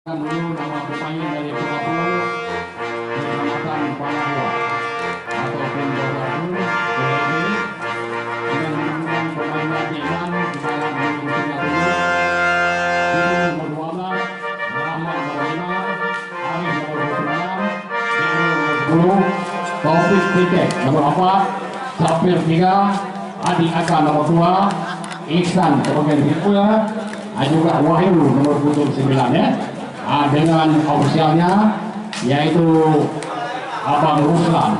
Dulu nama pemain dari Perapul Kecamatan Palahua ataupun Bawadu BLB dengan menangkan pemain latihan di dalam menuju itu nomor 12 Rahmat Barina, Arif nomor 26, Dino nomor 10, Taufik Tiket nomor 4, Safir 3, Adi Aka nomor 2, Iksan kebagian Hidupnya, juga Wahyu nomor 9 ya. Dengan ofisialnya yaitu Abang Ruslan.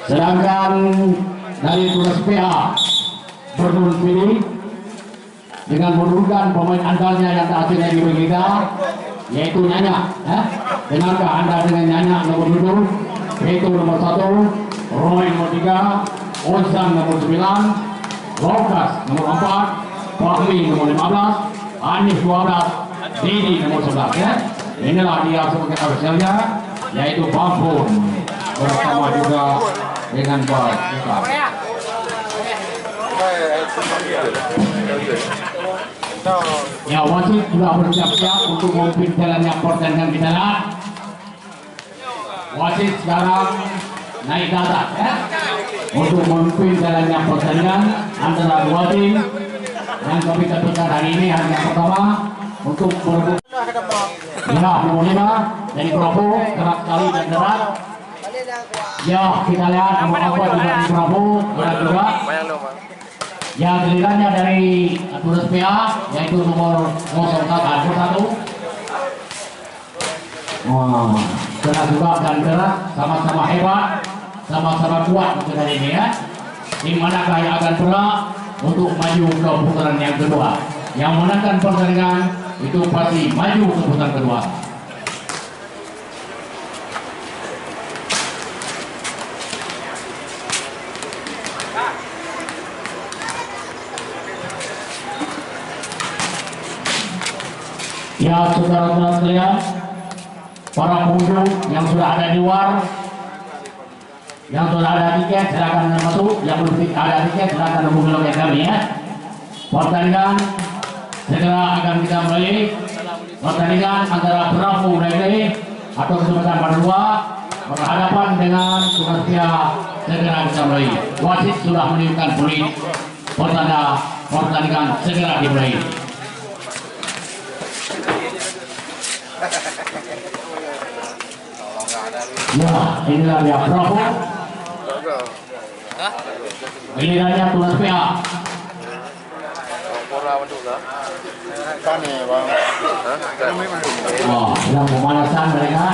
Sedangkan dari tugas PA pilih dengan menurunkan pemain andalnya yang tak asing di kita yaitu Nyanya. Dengarkah Anda dengan Nyanya nomor 7 yaitu nomor 1, Roy nomor 3, Ozan nomor 9, Lokas nomor 4, Fahmi nomor 15, Anis 12, Didi nomor 11 ya. Inilah dia sebagai ofisialnya yaitu Bambun bersama juga dengan Pak Ustaz. Ya, wasit sudah bersiap-siap untuk memimpin jalannya pertandingan kita. Wasit sekarang naik ke atas ya untuk memimpin jalannya pertandingan antara dua tim. Yang kami tentukan hari ini hari yang pertama untuk berebut nomor 5 dari Bravo, keras sekali dan berat. Ya, kita lihat nomor apa juga di Bravo, berat juga. Ya, gilirannya dari tugas PA yaitu nomor 01. Wah, keras juga dan berat, sama-sama hebat, sama-sama kuat untuk hari ini ya. Di manakah yang akan berat untuk maju ke putaran yang kedua? Yang menangkan pertandingan itu pasti maju ke putaran kedua. Ya, saudara-saudara sekalian, para pengunjung yang sudah ada di luar, yang sudah ada tiket silakan masuk, yang belum ada tiket silakan hubungi loket kami ya. Pertandingan segera akan kita mulai. Pertandingan antara Bravo Negeri atau Kesempatan Berdua berhadapan dengan Tunisia. Segera kita mulai. Wasit sudah menunjukkan poin pertanda pertandingan segera dimulai. Ya, inilah dia Bravo. Inilah dia tugas PA. Oh, sedang pemanasan mereka.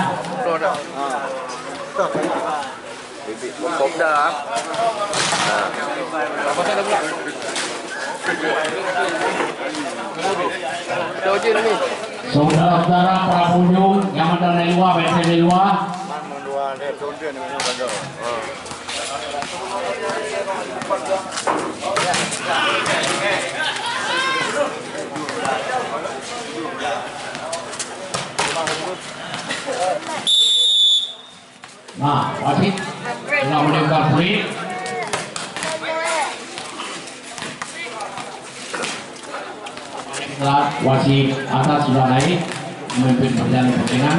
Saudara-saudara para pengunjung yang ada dari luar, dari luar. Nah, wasit sudah menembak poin. Setelah wasit atas sudah naik memimpin pertandingan.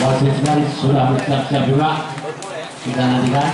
Wasit sudah bersiap-siap juga. Kita nantikan.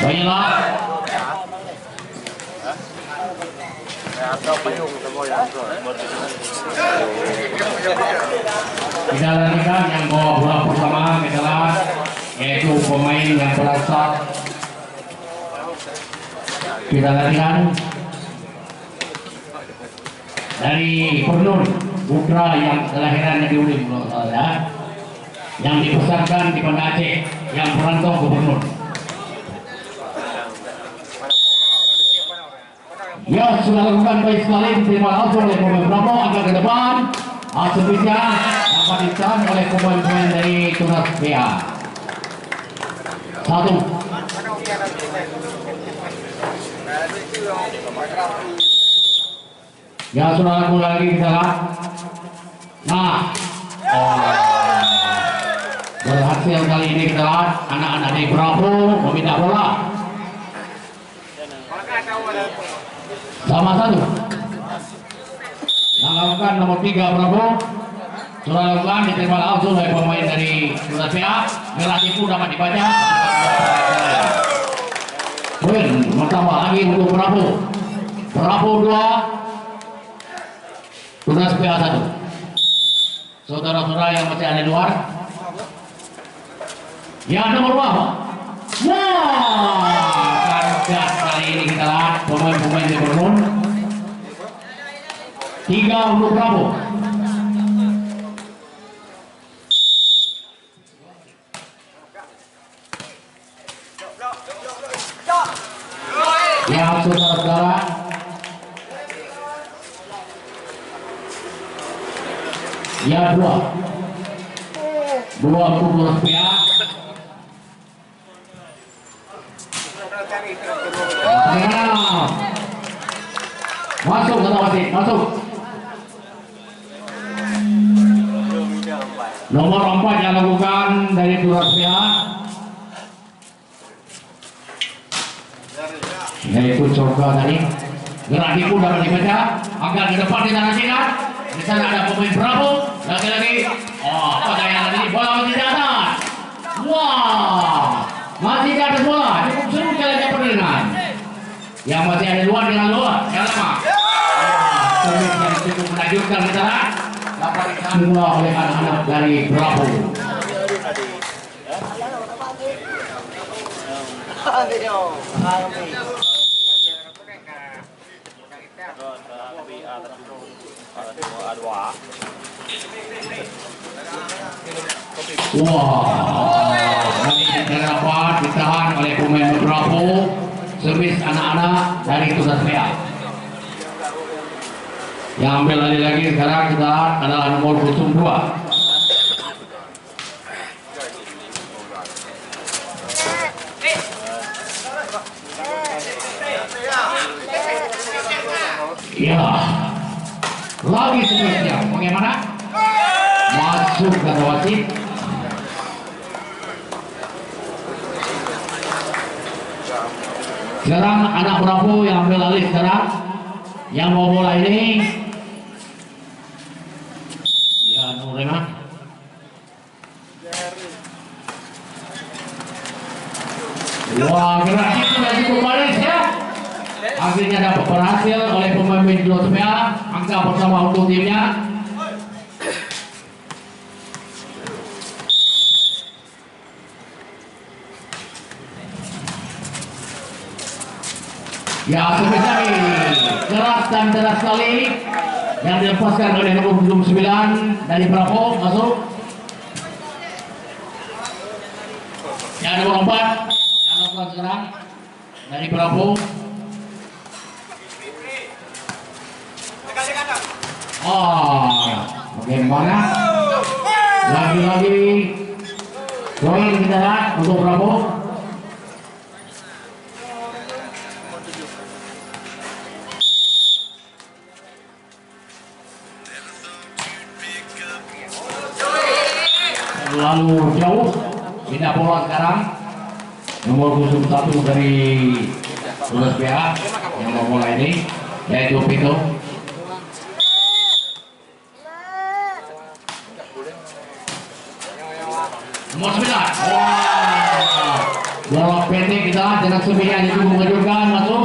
Baiklah. Kita lanjutkan yang bawa bola pertama adalah yaitu pemain yang berasal. Kita lanjutkan dari Pernun putra yang kelahiran di Ulim ya, yang dibesarkan di Banda Aceh, yang perantau ke Pernun. Ya, sudah lakukan baik sekali, terima langsung oleh pemain Bravo agak ke depan. Sebisa dapat ditahan oleh pemain-pemain dari Tunas PA. Satu. Ya, sudah lakukan lagi kita lihat. Nah, berhasil kali ini kita lihat anak-anak dari Bravo meminta bola. Sama satu. Yang lakukan nomor 3 Bravo. Sudah lakukan diterima langsung oleh pemain dari Tunas PA. Relatifu dapat dibaca. Poin pertama lagi untuk Bravo. Bravo 2, Tunas PA 1. Saudara-saudara yang masih ada di luar. Ya, nomor 2. Wah, kandas kali ini kita lihat pemain-pemain di Pernun. 3 untuk Bravo. Ya, saudara-saudara. Ya, 2 untuk Tunas PA. Masuk kata wasit, masuk. Nomor 4 yang lakukan dari Tunas PA, yaitu Coba tadi. Gerak dipu dapat dibaca agar ke depan di tanah sini. Di sana ada pemain Bravo. Lagi-lagi. Oh, pada yang tadi bola masih di atas. Wah, masih di atas bola. Cukup seru kalian pertandingan. Yang masih ada luar dengan luar. Yang lama. Service yang cukup menakjubkan di sana. Dapat disambung oleh anak-anak dari Bravo. Wah, kali ini dapat ditahan oleh pemain Bravo. Servis anak-anak dari Tunas PA. Yang ambil alih lagi sekarang kita adalah nomor 2. Ya, lagi seterusnya. Bagaimana? Masuk kata wasit. Sekarang anak Bravo yang ambil alih sekarang. Yang mau bola ini, ya Nurema. Wah, gerak itu lagi kembali ya. Akhirnya dapat berhasil oleh pemain Tunas PA. Angka pertama untuk timnya. Ya, sebentar keras dan deras sekali yang dilepaskan oleh nomor 9 dari Bravo. Masuk. Yang nomor 4 yang lakukan serang dari Bravo. Oh, bagaimana? Lagi-lagi poin kita lihat untuk Bravo. Lalu jauh pindah bola sekarang nomor 1 dari Tunas PA yang mau bola ini, yaitu Pito. Nomor 9. Wah, bola pendek kita dengan sembilan itu mengejutkan. Masuk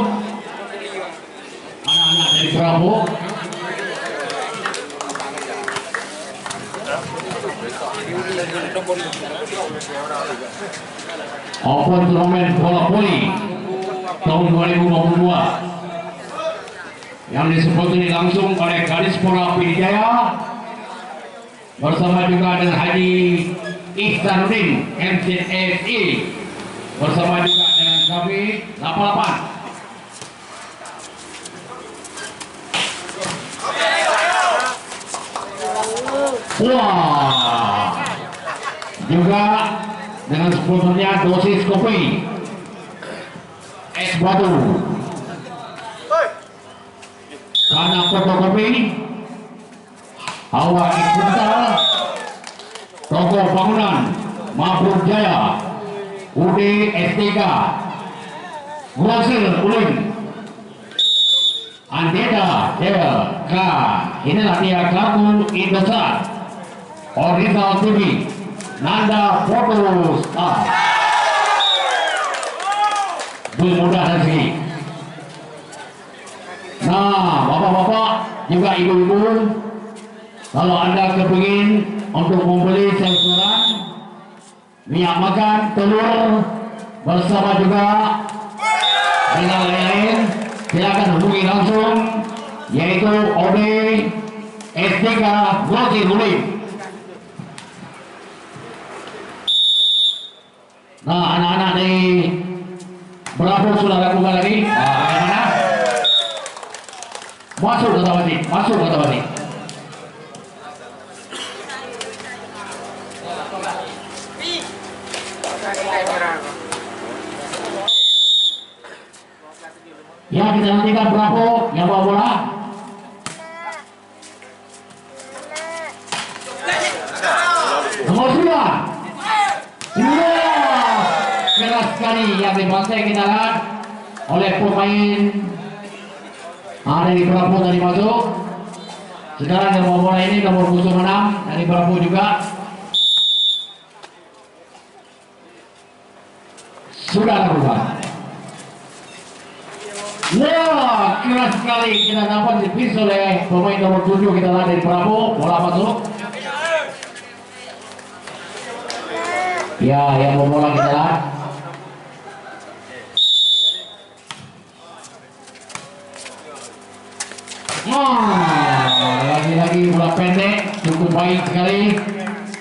anak-anak dari Bravo. Open turnamen bola voli tahun 2022 yang disebut ini langsung oleh Kadispora Pidijaya bersama juga dengan Haji Ihsanuddin MCSI bersama juga dengan kami 88. Wah, juga dengan sponsornya dosis kopi es batu karena fotokopi awak Iqbal toko bangunan Mahfud Jaya UD S3 Grosil Ulin Andeda DK. Inilah dia kartu Indosat Original TV Nanda Foto Star. Belum mudah rezeki. Nah, bapak-bapak juga ibu-ibu, kalau anda kepingin untuk membeli sayuran, minyak makan, telur bersama juga dengan lain-lain, silakan hubungi langsung, yaitu OD S3 Grosil Ulin. Nah, anak-anak dari Bravo sudah lakukan lagi. Bagaimana? Masuk kata Wati, masuk kata Wati. Ya, kita nantikan Bravo yang bawa bola. Nomor 9. Keras sekali yang dibantai kita lihat oleh pemain dari Bravo tadi masuk. Sekarang yang bawa bola ini nomor 06 dari Bravo juga sudah lakukan. Wah, keras sekali kita dapat dipis oleh pemain nomor 7 kita lihat dari Bravo. Bola masuk. Ya, yang bawa bola kita lihat. Lagi-lagi bola pendek cukup baik sekali,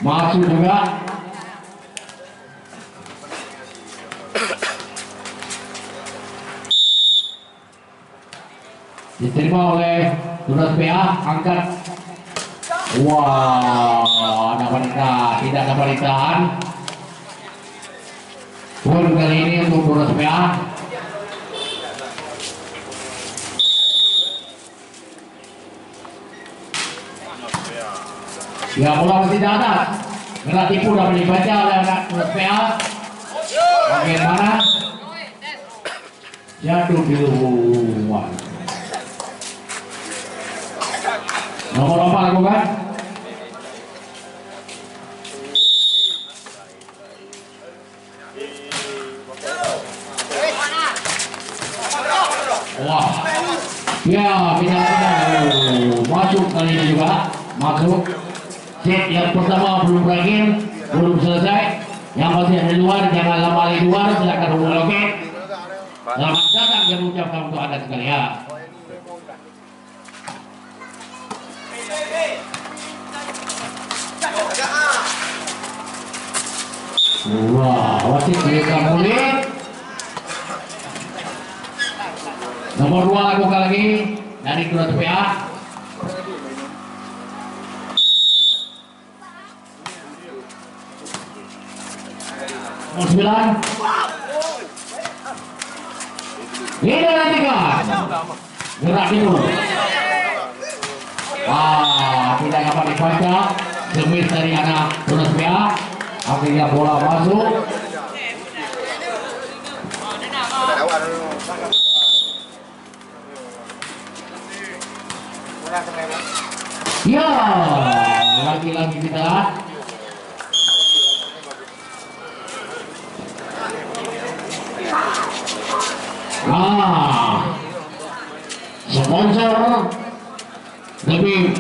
masuk juga. Diterima oleh Tunas PA, angkat. Wah, tidak dapat ditahan. Poin kali ini untuk Tunas PA. Ya, bola masih di atas. Gerak tipu dapat dibaca oleh anak Tunas PA. Bagaimana? Jatuh di luar. Nomor 4 lakukan. Wah. Ya, pindah-pindah. Masuk kali ini juga. Masuk. Set yang pertama belum berakhir, belum selesai. Yang masih ada di luar, jangan lama di luar, silakan hubungi loket. Selamat datang yang mengucapkan untuk anda sekalian. Wah, wasit mereka mulai. Nomor 2 lakukan lagi dari Tunas PA. Nomor 9. Ini nantikan. Gerak dulu. Tidak dapat dibaca. Semis dari anak Tunas PA. Akhirnya bola masuk. Ya, lagi-lagi kita. Sponsor lebih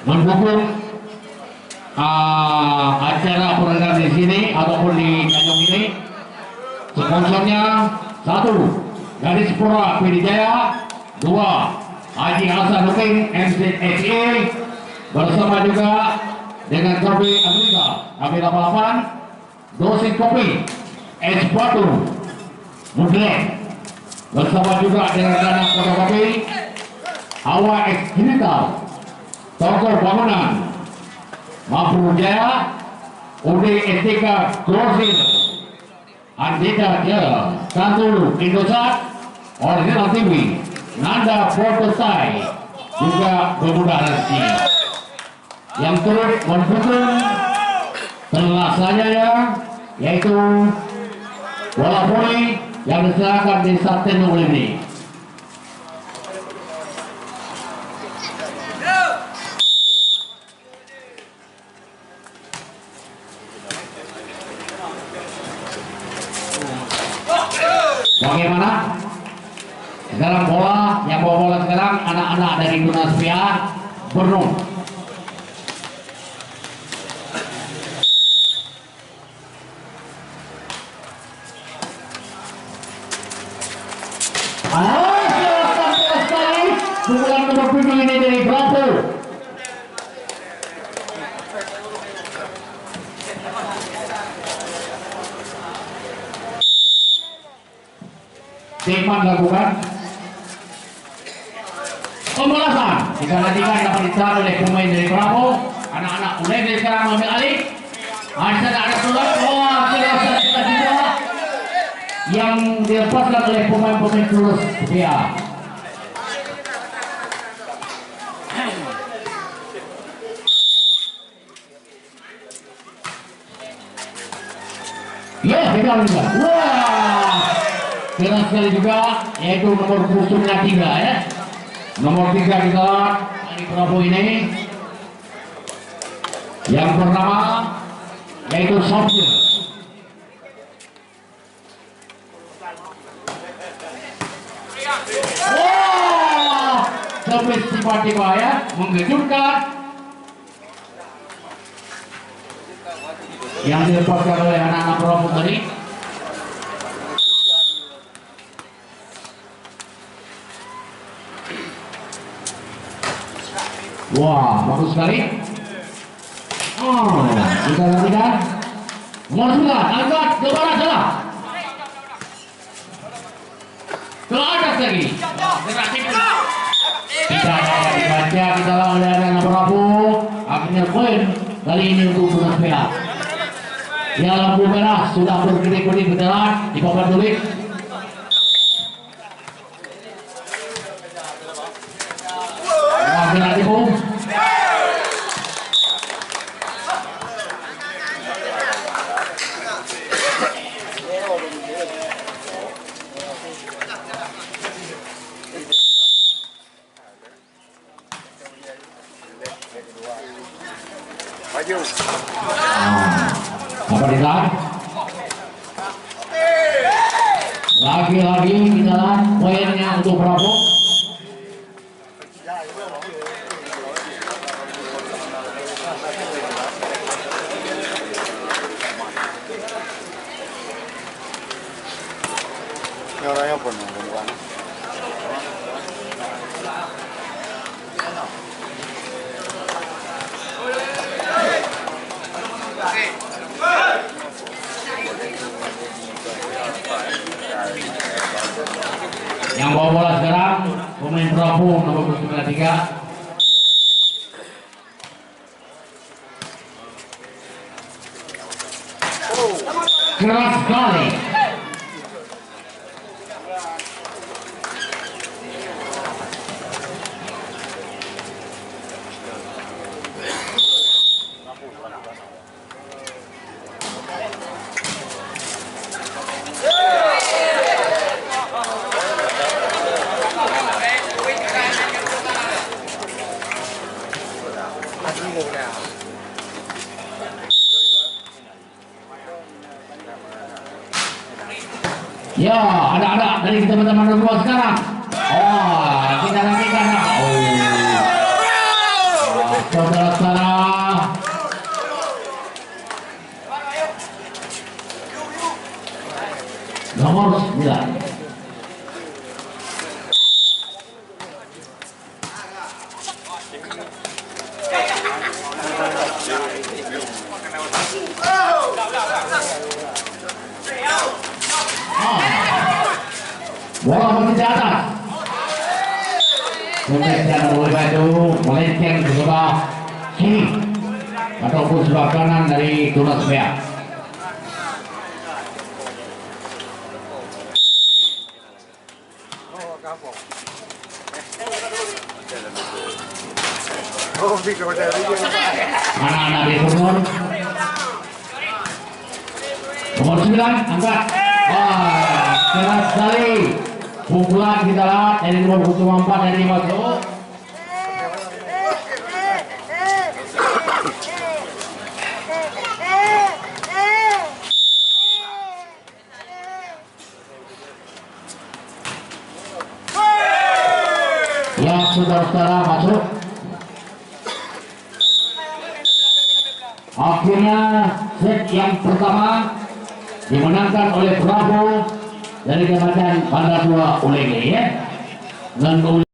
mendukung acara program di sini ataupun di Tanjung ini. Sponsornya 1 Kadispora Pidijaya, 2 Haji Hasan Huking MZSE bersama juga dengan Kopi Amerika AB88, Dosis Kopi Es Batu Mudlek bersama juga dengan Dana Fotokopi Hawa X Digital Toko Bangunan Mampu Jaya UD Etika Grosil Andika Jaya Satu Indosat Original TV Nanda Photosai juga Pemuda Rezeki yang turut mendukung terlaksanya ya, yaitu bola voli yang diserahkan di Sabten ini. Bagaimana? Sekarang bola, yang bawa bola sekarang anak-anak dari Tunas Pia Borneo. Sekali pukulan nomor 7 ini dari Bravo. Teman lakukan pembalasan digantikan dapat ditahan oleh pemain dari Bravo. Anak-anak mulai dari sekarang mengambil alih. Ada surat juga yang dilepaskan oleh pemain-pemain Tulus Pia. Ya, kita lihat. Wah, keras sekali juga, yaitu nomor pusungnya 3 ya. Nomor 3 kita dari Bravo ini. Yang pertama yaitu Sofir. Wah, servis tiba-tiba ya, mengejutkan. Yang dilepaskan oleh anak-anak Bravo tadi. Wah, bagus sekali. Oh, kita gantikan. Nomor 9, angkat ke barat salah. Ke atas lagi. Tidak dapat dibaca kita oleh anak Bravo. Akhirnya poin kali ini untuk Tunas Pia. Ya, lampu merah sudah berkedip-kedip berjalan di papan tulis. Merah timur. Apa ditahan? Lagi-lagi kita lihat poinnya untuk Bravo. Orangnya pun bukan. Yang bawa bola sekarang pemain Bravo nomor 93. Keras sekali. Ya, ada dari kita teman-teman nomor 2 sekarang. Oh, kita nantikan. Saudara-saudara. Nomor 9. Kemudian oleh baju melenceng ke sebelah kiri ataupun sebelah kanan dari Tunas Bea. Anak-anak di Sunur nomor 9 angkat. Wah, keras sekali pukulan kita lihat dari nomor 4 dari masuk. Ya, saudara-saudara masuk. Akhirnya set yang pertama dimenangkan oleh Bravo dari Kecamatan Bandar Tua Ulege ya. Dan